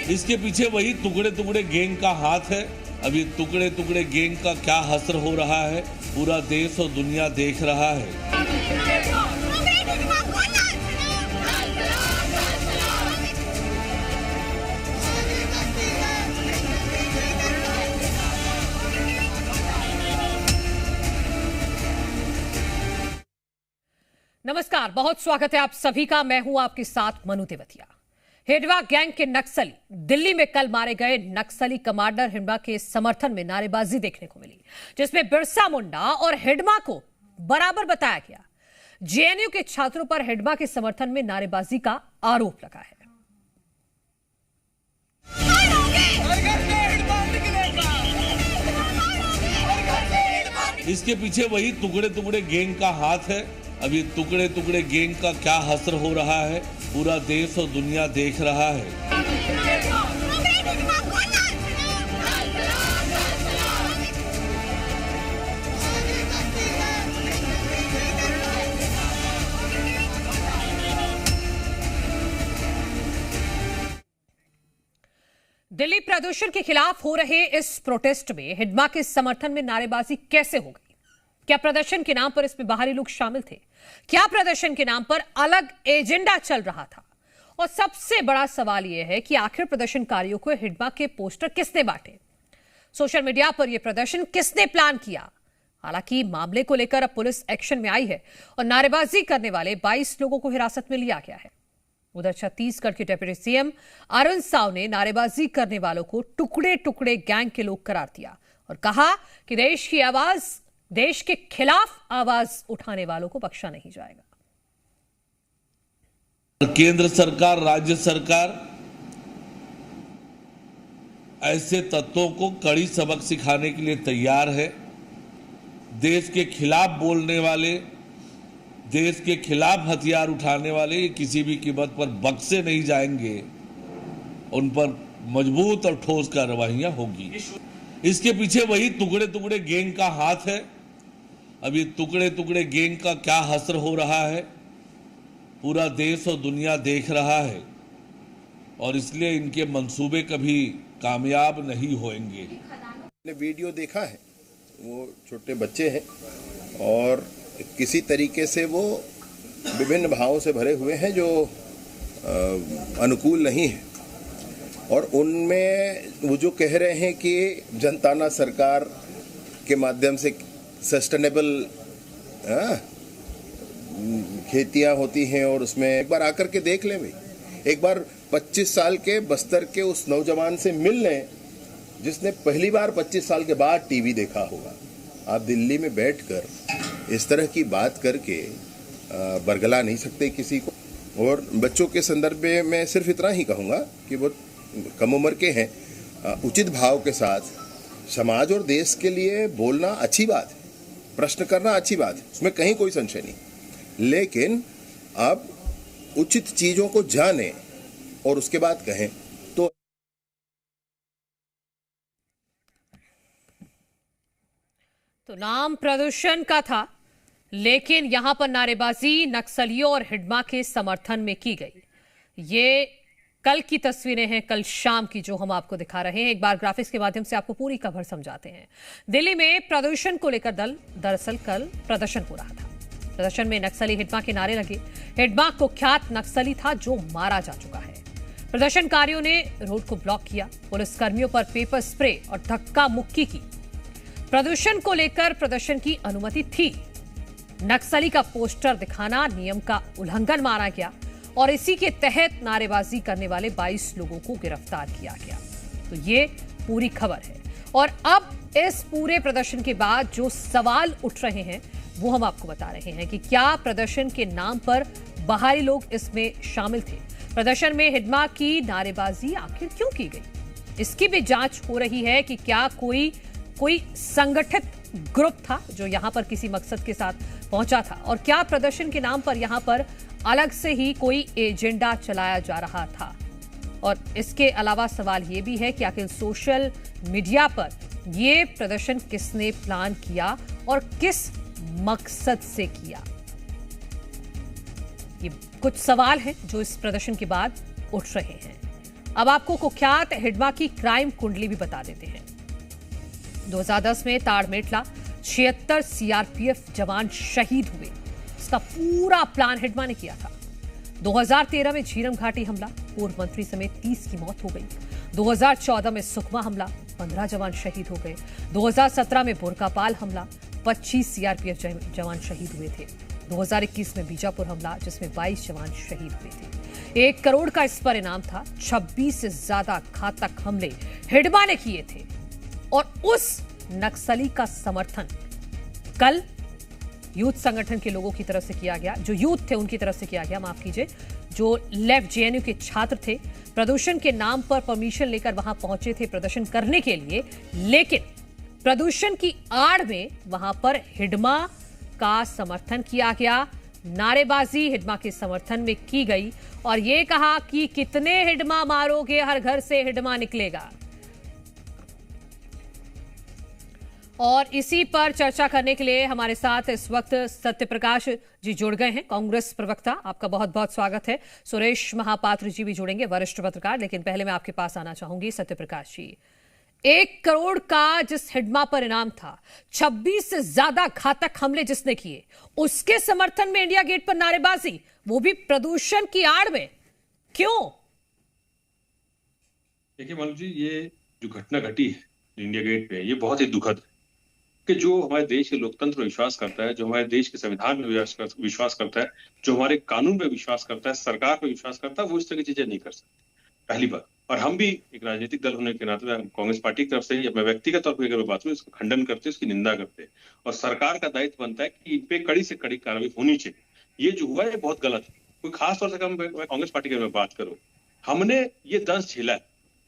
इसके पीछे वही टुकड़े टुकड़े गैंग का हाथ है। अब ये टुकड़े टुकड़े गैंग का क्या हश्र हो रहा है, पूरा देश और दुनिया देख रहा है। नमस्कार, बहुत स्वागत है आप सभी का। मैं हूं आपके साथ मनु तेवतिया। हिडवा गैंग के नक्सली दिल्ली में कल मारे गए नक्सली कमांडर हिडवा के समर्थन में नारेबाजी देखने को मिली, जिसमें बिरसा मुंडा और हिडवा को बराबर बताया गया। जेएनयू के छात्रों पर हिडवा के समर्थन में नारेबाजी का आरोप लगा है। इसके पीछे वही टुकड़े टुकड़े गैंग का हाथ है। अब ये टुकड़े टुकड़े गैंग का क्या हश्र हो रहा है, पूरा देश और दुनिया देख रहा है। दिल्ली प्रदूषण के खिलाफ हो रहे इस प्रोटेस्ट में हिडवा के समर्थन में नारेबाजी कैसे हो गई? क्या प्रदर्शन के नाम पर इसमें बाहरी लोग शामिल थे? क्या प्रदर्शन के नाम पर अलग एजेंडा चल रहा था? और सबसे बड़ा सवाल यह है कि आखिर प्रदर्शनकारियों को हिडवा के पोस्टर किसने बांटे? सोशल मीडिया पर यह प्रदर्शन किसने प्लान किया? हालांकि मामले को लेकर अब पुलिस एक्शन में आई है और नारेबाजी करने वाले 22 लोगों को हिरासत में लिया गया है। उधर छत्तीसगढ़ के डिप्टी सीएम अरुण साव ने नारेबाजी करने वालों को टुकड़े टुकड़े गैंग के लोग करार दिया और कहा कि देश की आवाज, देश के खिलाफ आवाज उठाने वालों को बख्शा नहीं जाएगा। केंद्र सरकार, राज्य सरकार ऐसे तत्वों को कड़ी सबक सिखाने के लिए तैयार है। देश के खिलाफ बोलने वाले, देश के खिलाफ हथियार उठाने वाले ये किसी भी कीमत पर बख्शे नहीं जाएंगे। उन पर मजबूत और ठोस कार्रवाइयां होगी। इसके पीछे वही टुकड़े टुकड़े गैंग का हाथ है। अब ये टुकड़े टुकड़े गैंग का क्या हश्र हो रहा है, पूरा देश और दुनिया देख रहा है और इसलिए इनके मंसूबे कभी कामयाब नहीं होंगे। मैंने वीडियो देखा है, वो छोटे बच्चे हैं और किसी तरीके से वो विभिन्न भावों से भरे हुए हैं जो अनुकूल नहीं है। और उनमें वो जो कह रहे हैं कि जनताना सरकार के माध्यम से सस्टेनेबल खेतियां होती हैं और उसमें एक बार आकर के देख लें भाई। एक बार 25 साल के बस्तर के उस नौजवान से मिल लें जिसने पहली बार 25 साल के बाद टीवी देखा होगा। आप दिल्ली में बैठकर इस तरह की बात करके बरगला नहीं सकते किसी को। और बच्चों के संदर्भ में मैं सिर्फ इतना ही कहूँगा कि वो कम उम्र के हैं, उचित भाव के साथ समाज और देश के लिए बोलना अच्छी बात है, प्रश्न करना अच्छी बात है, उसमें कहीं कोई संशय नहीं। लेकिन आप उचित चीजों को जानें और उसके बाद कहें तो नाम प्रदूषण का था, लेकिन यहां पर नारेबाजी नक्सलियों और हिडवा के समर्थन में की गई। ये कल की तस्वीरें हैं, कल शाम की, जो हम आपको दिखा रहे हैं। एक बार ग्राफिक्स के माध्यम से आपको पूरी खबर समझाते हैं। दिल्ली में प्रदूषण को लेकर दरअसल कल प्रदर्शन हो रहा था। प्रदर्शन में नक्सली हिडवा के नारे लगे। हिडवा कुख्यात नक्सली था जो मारा जा चुका है। प्रदर्शनकारियों ने रोड को ब्लॉक किया, पुलिसकर्मियों पर पेपर स्प्रे और धक्का मुक्की की। प्रदूषण को लेकर प्रदर्शन की अनुमति थी। नक्सली का पोस्टर दिखाना नियम का उल्लंघन माना गया और इसी के तहत नारेबाजी करने वाले 22 लोगों को गिरफ्तार किया गया। तो ये पूरी खबर है। और अब इस पूरे प्रदर्शन के बाद जो सवाल उठ रहे हैं वो हम आपको बता रहे हैं कि क्या प्रदर्शन के नाम पर बाहरी लोग इसमें शामिल थे। प्रदर्शन में हिडवा की नारेबाजी आखिर क्यों की गई, इसकी भी जांच हो रही है कि क्या कोई संगठित ग्रुप था जो यहां पर किसी मकसद के साथ पहुंचा था, और क्या प्रदर्शन के नाम पर यहां पर अलग से ही कोई एजेंडा चलाया जा रहा था। और इसके अलावा सवाल यह भी है कि आखिर सोशल मीडिया पर यह प्रदर्शन किसने प्लान किया और किस मकसद से किया। ये कुछ सवाल हैं जो इस प्रदर्शन के बाद उठ रहे हैं। अब आपको कुख्यात हिडमा की क्राइम कुंडली भी बता देते हैं। 2010 में ताड़मेटला 76 सीआरपीएफ जवान शहीद हुए। इसका पूरा प्लान हिडमा ने किया था। 2013 में झीरम घाटी हमला, पूर्व मंत्री समेत 30 की मौत हो गई। 2014 में सुकमा हमला, 15 जवान शहीद हो गए। 2017 में बुरकापाल हमला, 25 सीआरपीएफ जवान शहीद हुए थे। 2021 में बीजापुर हमला, जिसमें 22 जवान शहीद हुए थे। 1 करोड़ का इस पर इनाम था। 26 से ज्यादा घातक हमले हिडमा ने किए थे और उस नक्सली का समर्थन कल यूथ संगठन के लोगों की तरफ से किया गया, जो यूथ थे उनकी तरफ से किया गया, माफ कीजिए, जो लेफ्ट जेएनयू के छात्र थे। प्रदूषण के नाम पर परमिशन लेकर वहां पहुंचे थे प्रदर्शन करने के लिए, लेकिन प्रदूषण की आड़ में वहां पर हिडमा का समर्थन किया गया। नारेबाजी हिडमा के समर्थन में की गई और यह कहा कि कितने हिडमा मारोगे, हर घर से हिडमा निकलेगा। और इसी पर चर्चा करने के लिए हमारे साथ इस वक्त सत्यप्रकाश जी जुड़ गए हैं, कांग्रेस प्रवक्ता। आपका बहुत बहुत स्वागत है। सुरेश महापात्र जी भी जुड़ेंगे, वरिष्ठ पत्रकार। लेकिन पहले मैं आपके पास आना चाहूंगी सत्यप्रकाश जी। 1 करोड़ का जिस हिडमा पर इनाम था, 26 से ज्यादा घातक हमले जिसने किए, उसके समर्थन में इंडिया गेट पर नारेबाजी, वो भी प्रदूषण की आड़ में, क्यों? देखिए मालूम जी, ये जो घटना घटी है इंडिया गेट पे, ये बहुत ही दुखद है कि जो हमारे देश के लोकतंत्र में विश्वास करता है, जो हमारे देश के संविधान में विश्वास करता है, जो हमारे कानून में विश्वास करता है, सरकार पर विश्वास करता है, वो इस तरह की चीजें नहीं कर सकते, पहली बात। और हम भी एक राजनीतिक दल होने के नाते कांग्रेस पार्टी की तरफ से, या मैं व्यक्तिगत तौर पर अगर बात करूं, इसका खंडन करते, उसकी निंदा करते, और सरकार का दायित्व बनता है कि इन पे कड़ी से कड़ी कार्रवाई होनी चाहिए। ये जो हुआ है बहुत गलत है। कोई खास तौर से मैं कांग्रेस पार्टी की बात करूं, हमने ये दंश झेला है।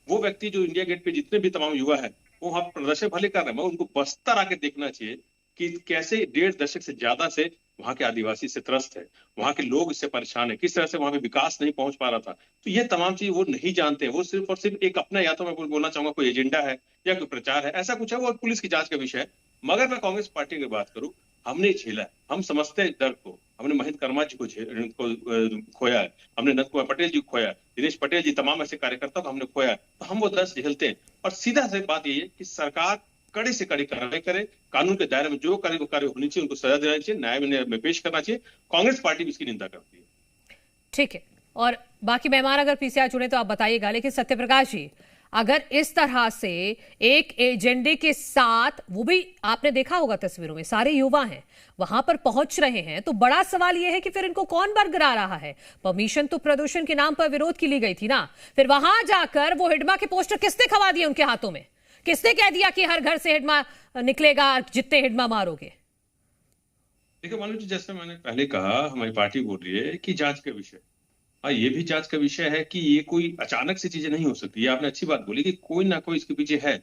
वो व्यक्ति जो इंडिया गेट पे जितने भी तमाम युवा है, वो हम प्रदर्शन भले कर रहे हैं, उनको बस्तर आके देखना चाहिए कि कैसे 1.5 दशक से ज्यादा से वहां के आदिवासी से त्रस्त है, वहां के लोग इससे परेशान है, किस तरह से वहां पे विकास नहीं पहुंच पा रहा था। तो ये तमाम चीज वो नहीं जानते हैं। वो सिर्फ और सिर्फ एक अपना, या तो मैं बोलना चाहूंगा कोई एजेंडा है या कोई प्रचार है, ऐसा कुछ है, वो पुलिस की जांच का विषय है। मगर मैं कांग्रेस पार्टी की बात करूं, हमने झेला है, हम समझते हैं दर्द को। हमने महेंद्र कर्मा जी को खोया है, हमने नंद कुमार पटेल जी को खोया है, दिनेश पटेल जी, तमाम ऐसे कार्यकर्ताओं को हमने खोया है। तो हम वो दर्द झेलते हैं। और सीधा से बात यही है कि सरकार कड़ी से कड़ी कार्रवाई करे, कानून के दायरे में जो कार्य होनी चाहिए उनको सजा देना चाहिए, न्याय में पेश करना चाहिए। कांग्रेस पार्टी भी इसकी निंदा करती है। ठीक है, और बाकी मेहमान अगर पीसीआर जुड़े तो आप बताइएगा। लेकिन सत्यप्रकाश जी, अगर इस तरह से एक एजेंडे के साथ, वो भी आपने देखा होगा तस्वीरों में, सारे युवा हैं वहां पर पहुंच रहे हैं, तो बड़ा सवाल यह है कि फिर इनको कौन बरकरा रहा है? परमिशन तो प्रदूषण के नाम पर विरोध की ली गई थी ना। फिर वहां जाकर वो हिडमा के पोस्टर किसने खवा दिए उनके हाथों में? किसने कह दिया कि हर घर से हिडमा निकलेगा, जितने हिडमा मारोगे? देखिए मालूम जी, जैसे मैंने पहले कहा, हमारी पार्टी बोल रही है कि जांच का विषय, हाँ ये भी जांच का विषय है कि ये कोई अचानक से चीजें नहीं हो सकती। ये आपने अच्छी बात बोली कि कोई ना कोई इसके पीछे है,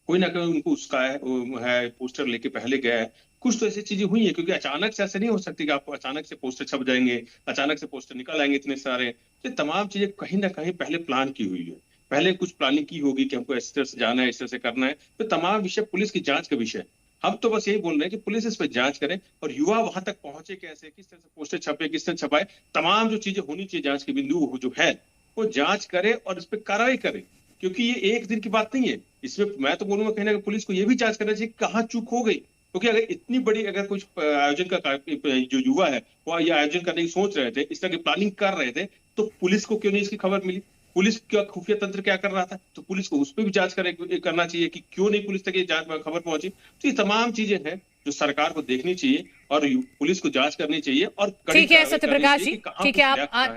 कोई ना कोई उनको उसका है पोस्टर लेके पहले गया है। कुछ तो ऐसी चीजें हुई है, क्योंकि अचानक से ऐसे नहीं हो सकती कि आपको अचानक से पोस्टर छप जाएंगे, अचानक से पोस्टर निकल आएंगे इतने सारे। तो तमाम चीजें कहीं ना कहीं पहले प्लान की हुई है, पहले कुछ प्लानिंग की होगी कि हमको इस तरह से जाना है, इस तरह से करना है। तो तमाम विषय पुलिस की जांच का विषय है। हम तो बस यही बोल रहे हैं कि पुलिस इस पर जांच करे, और युवा वहां तक पहुंचे कैसे, किस तरह से पोस्टर छपे, किस तरह छपाए, तमाम जो चीजें होनी चाहिए जांच के बिंदु जो है, वो जांच करे और इस पर कार्रवाई करे। क्योंकि ये एक दिन की बात नहीं है। इसमें मैं तो बोलूंगा कहीं ना कहीं पुलिस को ये भी जांच करना चाहिए कहाँ चूक हो गई। क्योंकि अगर इतनी बड़ी, अगर कुछ आयोजन का जो युवा है वो ये आयोजन करने की सोच रहे थे, इस तरह की प्लानिंग कर रहे थे, तो पुलिस को क्यों नहीं इसकी खबर मिली? पुलिस का खुफिया तंत्र क्या कर रहा था? तो पुलिस को उस पर भी जांच करना चाहिए कि क्यों नहीं पुलिस तक ये खबर पहुंची। तो ये तमाम चीजें हैं जो सरकार को देखनी चाहिए और पुलिस को जांच करनी चाहिए। और ठीक है सत्यप्रकाश जी,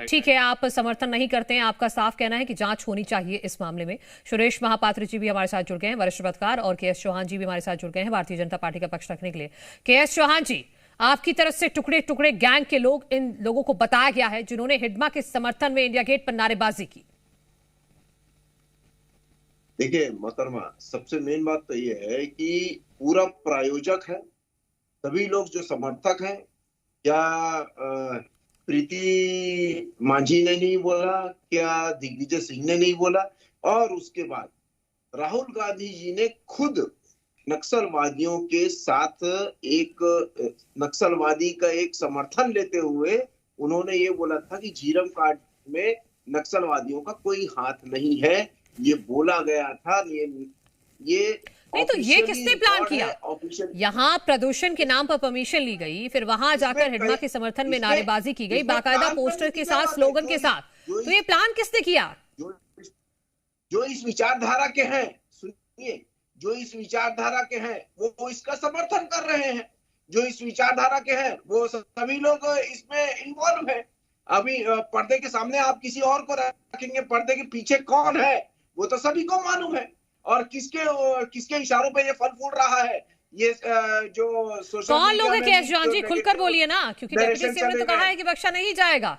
ठीक है, आप समर्थन नहीं करते हैं, आपका साफ कहना है कि जांच होनी चाहिए इस मामले में। सुरेश महापात्र जी भी हमारे साथ जुड़ गए हैं, वरिष्ठ पत्रकार, और के एस चौहान जी भी हमारे साथ जुड़ गए हैं भारतीय जनता पार्टी का पक्ष रखने के लिए। के एस चौहान जी, आपकी तरफ से टुकड़े टुकड़े गैंग के लोग, इन लोगों को बताया गया है जिन्होंने हिडमा के समर्थन में इंडिया गेट पर नारेबाजी की। देखिए मोहतरमा, सबसे मेन बात तो ये है कि पूरा प्रायोजक है, सभी लोग जो समर्थक हैं। क्या प्रीति मांझी ने नहीं बोला, क्या दिग्विजय सिंह ने नहीं बोला? और उसके बाद राहुल गांधी जी ने खुद नक्सलवादियों के साथ एक नक्सलवादी का एक समर्थन लेते हुए उन्होंने ये बोला था कि झीरम कांड में नक्सलवादियों का कोई हाथ नहीं है, ये बोला गया था। ये नहीं तो ये किसने प्लान किया? ऑफिशियल यहाँ प्रदूषण के नाम पर परमिशन ली गई, फिर वहां जाकर हिडमा के समर्थन में नारेबाजी की गई, बाकायदा पोस्टर के साथ, स्लोगन के साथ। तो ये प्लान किसने किया? जो इस विचारधारा के हैं, सुनिए, जो इस विचारधारा के हैं वो इसका समर्थन कर रहे हैं। जो इस विचारधारा के हैं वो सभी लोग इसमें इन्वॉल्व हैं। अभी पर्दे के सामने आप किसी और को रखेंगे, पर्दे के पीछे कौन है वो तो सभी को मालूम है, और किसके इशारों पे ये फल फूल रहा है। ये जो सोशल कौन लोग है केशवान जी, खुलकर बोलिए ना, क्योंकि डिप्टी सीएम ने तो कहा है कि बख्शा नहीं जाएगा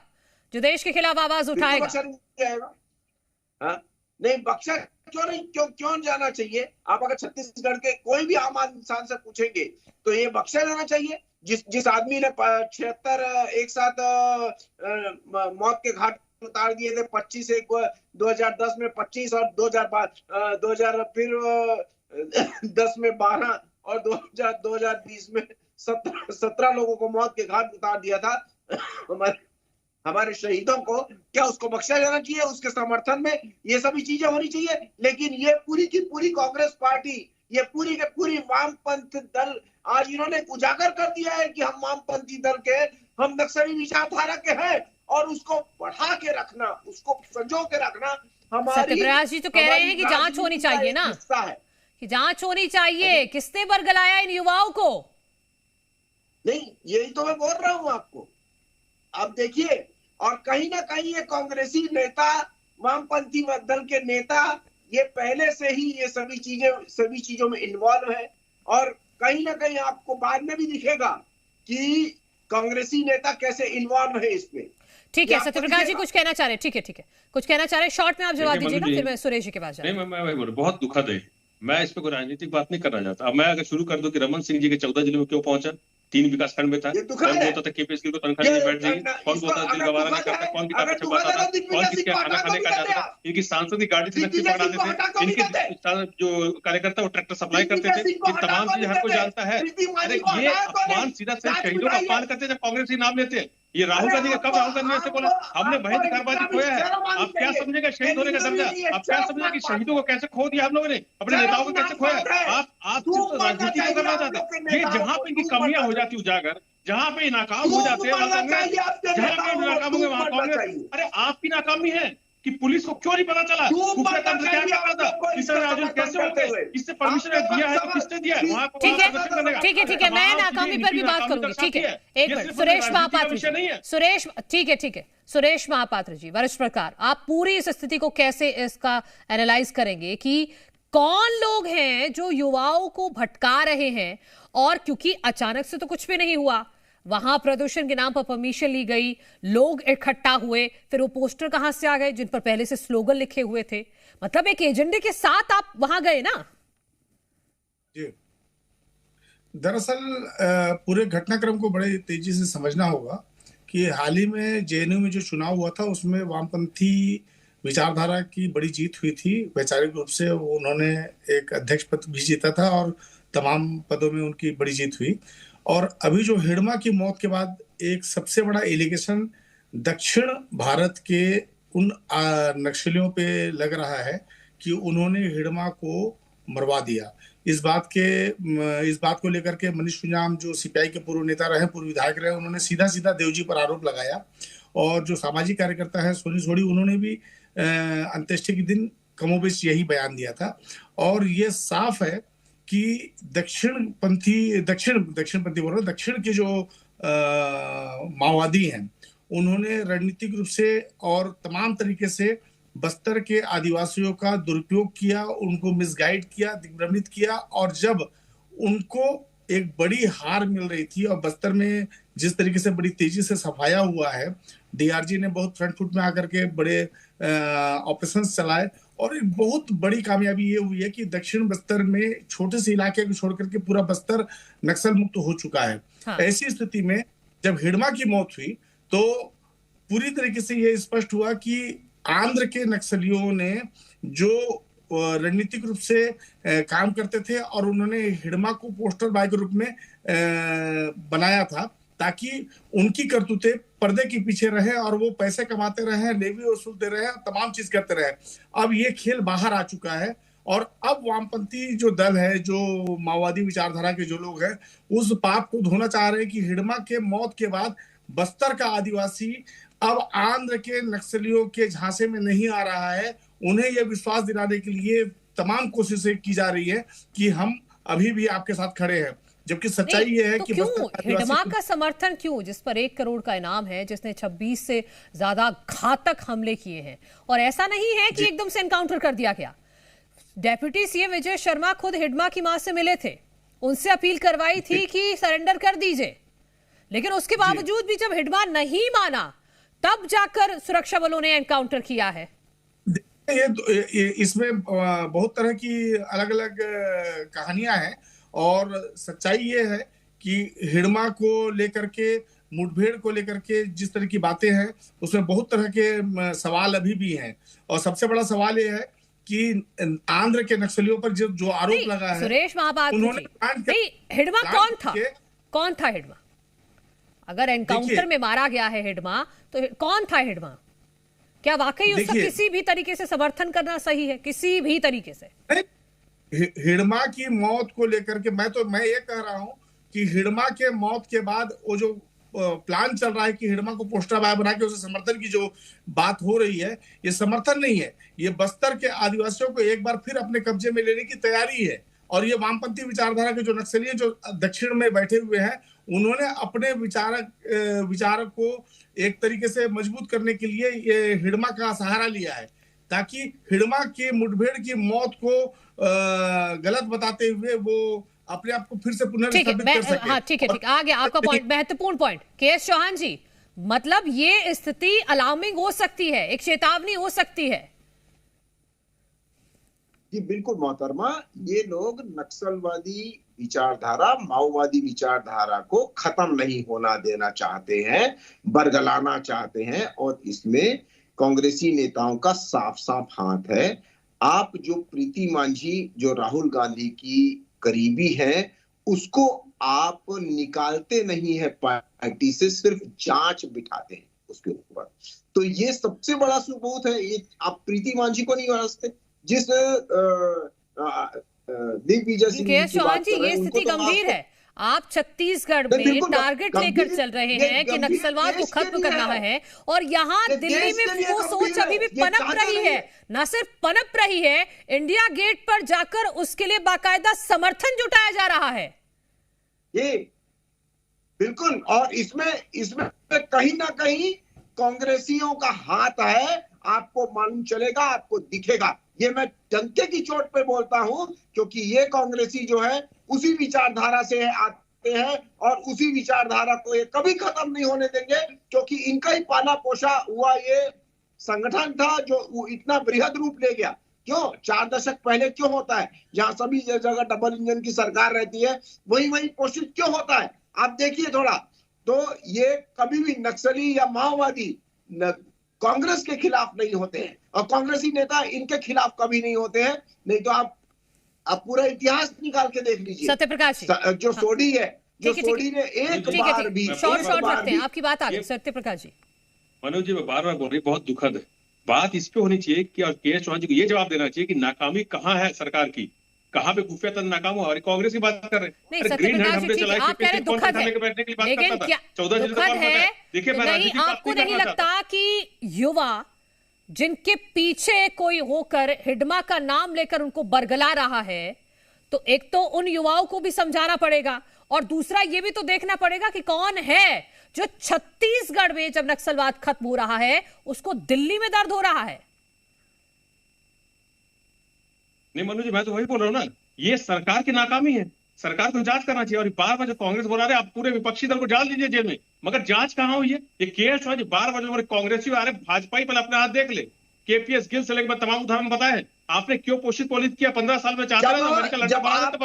जो देश के खिलाफ आवाज उठाएगा। बख्शा नहीं जाएगा, हाँ नहीं बख्शा क्यों जाना चाहिए? आप अगर छत्तीसगढ़ के कोई भी आम इंसान से पूछेंगे तो ये बख्शा जाना चाहिए। जिस आदमी ने 76 एक साथ मौत के घाट उतार दिए थे, 25 एक 2010 में 25 और 2000 फिर 10 में 12 और 2020 में 17 लोगों को मौत के घाट उतार दिया था हमारे शहीदों को। क्या उसको बख्शा जाना चाहिए? उसके समर्थन में ये सभी चीजें होनी चाहिए। लेकिन ये पूरी की पूरी कांग्रेस पार्टी, ये पूरी के पूरी वामपंथ दल आज इन्होंने उजागर कर दिया है कि हम वामपंथी दल के, हम नक्सली विचारधारा के हैं, और उसको बढ़ा के रखना, उसको संजो के रखना हमारी। सत्यप्रकाश जी तो कह रहे हैं कि जांच होनी चाहिए ना, कि जांच होनी चाहिए। किसने बरगलाया इन युवाओं को? नहीं, यही तो मैं बोल रहा हूं आपको। आप देखिए, और कहीं ना कहीं ये कांग्रेसी नेता, वामपंथी दल के नेता, ये पहले से ही ये सभी चीजों में इन्वॉल्व है, और कहीं ना कहीं आपको बाद में भी दिखेगा कि कांग्रेसी नेता कैसे इन्वॉल्व है इसमें। ठीक है सत्यप्रकाश जी कुछ कहना चाह रहे हैं? ठीक है कुछ कहना चाह रहे हैं, शॉर्ट में आप जवाब दीजिएगा, फिर मैं सुरेश जी के पास जाऊंगा। नहीं, मैं बहुत दुखद है। मैं इस पे कोई राजनीतिक बात नहीं करना चाहता। अब मैं अगर शुरू कर दूं कि रमन सिंह जी के 14 जिले में क्यों पहुंचा, 3 विकासखंड में था, कौन बोलता था केपीएससी को तनख्वाह नहीं बैठ जाएगी, कौन बोलता था दिल गवारा नहीं करता, कौन किताबें छपाता था, कौन किसके खाना खाने का जाता था, इनकी सांसद की गाड़ी से नक्शे पकड़ाते थे, इनके जो कार्यकर्ता वो ट्रैक्टर सप्लाई करते थे। ये तमाम चीजें हर कोई जानता है। अरे ये अपमान सीधा से शहीदों का अपमान करते जब कांग्रेस ही नाम लेते। ये राहुल गांधी का कब राहुल गांधी ने ऐसे बोला हमने वही धिकारबाजी खोया है? आप क्या समझेगा शहीद होने का दर्जा? आप क्या समझेगा कि शहीदों को कैसे खो दिया हम लोगों ने, अपने नेताओं को कैसे खोया? आप सिर्फ राजनीति को करना चाहते हैं। ये जहां पे इनकी कमियां हो जाती उजागर, जहां पे नाकाम हो जाते हैं जहां पे नाकाम होंगे वहां कांग्रेस। अरे आपकी नाकामी है कि पुलिस को क्यों नहीं पता चला खुफिया तंत्र क्या कर रहा था, किसान राजन कैसे हो गए, इससे परमिशन दिया है तो किसने दिया है? वहां ठीक है मैं नाकामी पर भी बात करूंगी। ठीक है, एक मिनट सुरेश महापात्र जी, सुरेश ठीक है सुरेश महापात्र जी, वरिष्ठ पत्रकार, आप पूरी इस स्थिति को कैसे इसका एनालाइज करेंगे कि कौन लोग हैं जो युवाओं को भटका रहे हैं? और क्योंकि अचानक से तो कुछ भी नहीं हुआ, वहां प्रदूषण के नाम पर परमिशन ली गई, लोग इकट्ठा हुए, फिर वो पोस्टर कहां से आ गए जिन पर पहले से स्लोगन लिखे हुए थे? मतलब एक एजेंडे के साथ आप वहां गए ना? जी, दरअसल पूरे घटनाक्रम को बड़े तेजी से समझना होगा कि हाल ही में जेएनयू में जो चुनाव हुआ था उसमें वामपंथी विचारधारा की बड़ी जीत हुई थी। वैचारिक रूप से उन्होंने एक अध्यक्ष पद भी जीता था और तमाम पदों में उनकी बड़ी जीत हुई। और अभी जो हिडमा की मौत के बाद एक सबसे बड़ा एलिगेशन दक्षिण भारत के उन नक्सलियों पे लग रहा है कि उन्होंने हिडमा को मरवा दिया। इस बात को लेकर के मनीष कुंजाम जो सीपीआई के पूर्व नेता रहे, पूर्व विधायक रहे, उन्होंने सीधा देवजी पर आरोप लगाया। और जो सामाजिक कार्यकर्ता है सोनी सोढ़ी, उन्होंने भी अंत्येष्टि के दिन कमोबेश यही बयान दिया था। और ये साफ है कि दक्षिण के जो माओवादी हैं उन्होंने रणनीतिक रूप से और तमाम तरीके से बस्तर के आदिवासियों का दुरुपयोग किया, उनको मिसगाइड किया, दिग्भ्रमित किया। और जब उनको एक बड़ी हार मिल रही थी और बस्तर में जिस तरीके से बड़ी तेजी से सफाया हुआ है, डीआरजी ने बहुत फ्रंट फुट में आकर के बड़े ऑपरेशंस चलाए और एक बहुत बड़ी कामयाबी ये हुई है कि दक्षिण बस्तर में छोटे से इलाके को छोड़कर के पूरा बस्तर नक्सल मुक्त हो चुका है। हाँ। ऐसी स्थिति में जब हिडमा की मौत हुई तो पूरी तरीके से ये स्पष्ट हुआ कि आंध्र के नक्सलियों ने जो रणनीतिक रूप से काम करते थे और उन्होंने हिडमा को पोस्टर बॉय के रूप में बनाया था, ताकि उनकी करतूतें पर्दे के पीछे रहे और वो पैसे कमाते रहे, लेवी वसूलते रहे, तमाम चीज करते रहे। अब ये खेल बाहर आ चुका है और अब वामपंथी जो दल है, जो माओवादी विचारधारा के जो लोग हैं, उस पाप को धोना चाह रहे हैं कि हिडमा के मौत के बाद बस्तर का आदिवासी अब आंध्र के नक्सलियों के झांसे में नहीं आ रहा है। उन्हें यह विश्वास दिलाने के लिए तमाम कोशिशें की जा रही है कि हम अभी भी आपके साथ खड़े हैं, जबकि सच्चाई ये है तो कि क्यों हिडमा का समर्थन क्यों, जिस पर 1 करोड़ का इनाम है, जिसने 26 से ज्यादा घातक हमले किए हैं, और ऐसा नहीं है कि एकदम से एनकाउंटर कर दिया गया। डेप्यूटी सीएम विजय शर्मा खुद हिडमा की मां से मिले थे, उनसे अपील करवाई थी कि सरेंडर कर दीजिए, लेकिन उसके बावजूद भी जब हिडमा नहीं माना तब जाकर सुरक्षा बलों ने एनकाउंटर किया है। इसमें बहुत तरह की अलग अलग कहानियां हैं और सच्चाई ये है कि हिडमा को लेकर के, मुठभेड़ को लेकर के जिस तरह की बातें हैं उसमें बहुत तरह के सवाल अभी भी हैं। और सबसे बड़ा सवाल ये है कि आंध्र के नक्सलियों पर जो आरोप लगा है, सुरेश उन्होंने हिडमा कौन था हिडमा? अगर एनकाउंटर में मारा गया है हिडमा, तो कौन था हिडमा? क्या वाकई उसका किसी भी तरीके से समर्थन करना सही है? किसी भी तरीके से हिडमा की मौत को लेकर के मैं ये कह रहा हूं कि हिडमा के मौत के बाद वो जो प्लान चल रहा है कि हिडमा को पोस्टर बाय बना के उसे समर्थन की जो बात हो रही है, ये समर्थन नहीं है। ये बस्तर के आदिवासियों को एक बार फिर अपने कब्जे में लेने की तैयारी है। और ये वामपंथी विचारधारा के जो नक्सली जो दक्षिण में बैठे हुए हैं, उन्होंने अपने विचारक को एक तरीके से मजबूत करने के लिए ये हिडमा का सहारा लिया है, ताकि हिडमा की मुठभेड़ की मौत को गलत बताते हुए वो अपने आप को फिर से पुनर्स्थापित कर सके। हाँ, ठीक है, आ गया आपका पॉइंट, महत्वपूर्ण पॉइंट। के.एस. चौहान जी, मतलब ये स्थिति अलार्मिंग हो सकती है, एक चेतावनी हो सकती है। जी बिल्कुल मोहतरमा, ये लोग नक्सलवादी विचारधारा, माओवादी विचारधारा को खत्म नहीं होना देना चाहते हैं, बरगलाना चाहते हैं, और इसमें कांग्रेसी नेताओं का साफ साफ हाथ है। आप जो प्रीति मांझी जो राहुल गांधी की करीबी हैं, उसको आप निकालते नहीं है पार्टी से, सिर्फ जांच बिठाते हैं उसके ऊपर। तो ये सबसे बड़ा सबूत है। ये आप प्रीति मांझी को नहीं समझते, जिस दिग्विजय सिंह की बात कर रहे हैं, ये स्थिति गंभीर है। आप छत्तीसगढ़ में टारगेट लेकर चल रहे हैं कि नक्सलवाद को खत्म करना है, और यहाँ दिल्ली में वो सोच अभी भी पनप रही है। न सिर्फ पनप रही है, इंडिया गेट पर जाकर उसके लिए बाकायदा समर्थन जुटाया जा रहा है। ये बिल्कुल, और इसमें कहीं ना कहीं कांग्रेसियों का हाथ है। आपको मालूम चलेगा, आपको दिखेगा। ये मैं डंके की चोट पे बोलता हूं, क्योंकि ये कांग्रेसी जो है उसी विचारधारा से आते हैं और उसी विचारधारा को ये कभी खत्म नहीं होने देंगे, क्योंकि इनका ही पाला पोषा हुआ ये संगठन था जो इतना बृहद रूप ले गया। क्यों 4 दशक पहले क्यों होता है, जहां सभी जगह डबल इंजन की सरकार रहती है, वही पोषित क्यों होता है? आप देखिए थोड़ा, तो ये कभी भी नक्सली या माओवादी कांग्रेस के खिलाफ नहीं होते हैं, और कांग्रेसी नेता इनके खिलाफ कभी नहीं होते हैं। नहीं तो आप पूरा इतिहास निकाल के देख लीजिए। सत्यप्रकाश जो सोडी है, जो सोडी ने एक बार भी शॉर्ट रखते हैं, आपकी बात आ गई सत्यप्रकाश जी। मनोज जी, मैं बार बार बोल रही, बहुत दुखद है बात इस पे होनी चाहिए कि, और के.एस. चौहान जी को ये जवाब देना चाहिए कि नाकामी कहाँ है सरकार की, कहाँ पे खुफिया तंत्र नाकाम हुआ। और कांग्रेस की बात कर रहे हैं, नहीं सत्यप्रकाश जी, ठीक है, आप कह रहे दुखद है, लेकिन क्या दुखद है? नहीं, आपको नहीं लगता कि युवा जिनके पीछे कोई होकर हिडमा का नाम लेकर उनको बरगला रहा है, तो एक तो उन युवाओं को भी समझाना पड़ेगा, और दूसरा ये भी तो देखना पड़ेगा कि कौन है जो छत्तीसगढ़ में जब नक्सलवाद खत्म हो रहा है उसको दिल्ली में दर्द हो रहा है। नहीं मनोज जी, मैं तो वही बोल रहा हूँ ना, ये सरकार की नाकामी है। सरकार को जांच करना चाहिए। और बार बार जो कांग्रेस बोला रहे, आप पूरे विपक्षी दल को डाल दीजिए जेल में, मगर जांच कहाँ हुई है? ये के.एस. चौहान जी बार बार जो कांग्रेसी आ रहे, भाजपा ही पहले अपने हाथ देख ले। केपीएस गिल से लेकर तमाम उदाहरण बताए, आपने क्यों पोषित पोलित किया? 15 साल में चाहता रहा अमेरिका लड़का बना, तो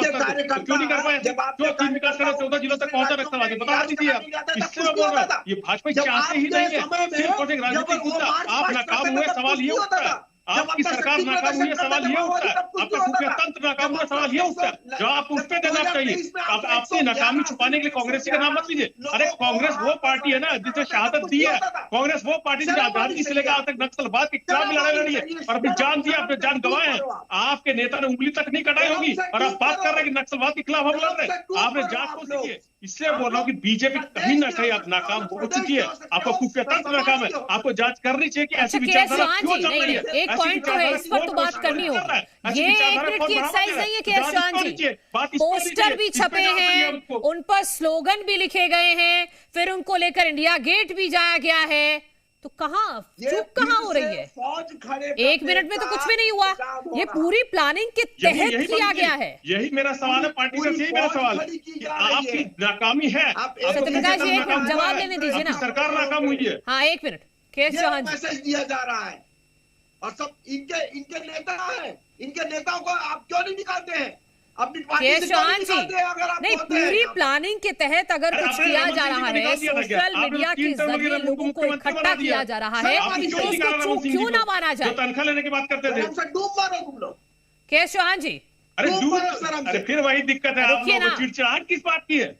क्यों नहीं कर पाए? क्यों तीन विकास कर 14 जिलों तक पहुंचा नक्सलवादी? बता दीजिए आप। इससे मैं बोल रहा हूँ, ये भाजपा चाहते ही नहीं है, सिर्फ प्रोजेक्ट राजनीतिक मुद्दा। आप नाकाम हुए, सवाल ये उठता है, आपकी सरकार नाकाम हुई है, सवाल ये उठता है, आपका खुफिया तंत्र नाकाम हुआ, सवाल ये उठता है, जो आप उस पे देना चाहिए। आप अपनी नाकामी छुपाने के लिए कांग्रेस का नाम मत लीजिए। अरे कांग्रेस वो पार्टी है ना जिसने शहादत दी है, कांग्रेस वो पार्टी जो आजादी से लेकर आज तक नक्सलवाद के खिलाफ भी लड़ाई लड़ी है और अपनी जान दी, अपने जान गंवाए हैं। आपके नेता ने उंगली तक नहीं कटाई होगी और आप बात कर रहे हैं कि नक्सलवाद के खिलाफ हम लड़ रहे हैं। आपने जांच को सीखिए। इसलिए बोल रहा हूँ कि बीजेपी कहीं ना कहीं आप नाकाम हो चुकी है, आपका खुफिया तंत्र नाकाम है, आपको जांच करनी चाहिए कि ऐसी विचारधारा क्यों चल रही है। एक पॉइंट तो है, इस पर तो बात करनी होगी। ये 1 मिनट की एक्सरसाइज नहीं है केएस चौहान जी। पोस्टर भी छपे हैं, उन पर स्लोगन भी लिखे गए हैं, फिर उनको लेकर इंडिया गेट भी जाया गया है, तो कहाँ चुप कहाँ हो रही है? 1 मिनट में तो कुछ भी नहीं हुआ। ये पूरी प्लानिंग के तहत किया गया है। यही मेरा सवाल है, पार्टी से यही मेरा सवाल है कि आपकी नाकामी है। सत्यप्रकाश जी, एक मिनट जवाब लेने दीजिए ना। सरकार नाकाम हुई है। हाँ, 1 मिनट। केएस चौहान जी, मैसेज दिया जा रहा है और सब इनके नेता हैं, इनके नेताओं को आप क्यों नहीं निकालते हैं? केएस चौहान जी, नहीं, पूरी प्लानिंग के तहत अगर कुछ किया जा रहा है, सोशल मीडिया के जरिए लोगों को इकट्ठा किया जा रहा है, तो उसको चूक क्यों ना माना जाए? तनख्वाह लेने की बात करते थे, डूब मारो तुम लोग। केएस चौहान जी, अरे फिर वही दिक्कत है, आप लोगों को चिड़चिड़ाहट किस बात की है?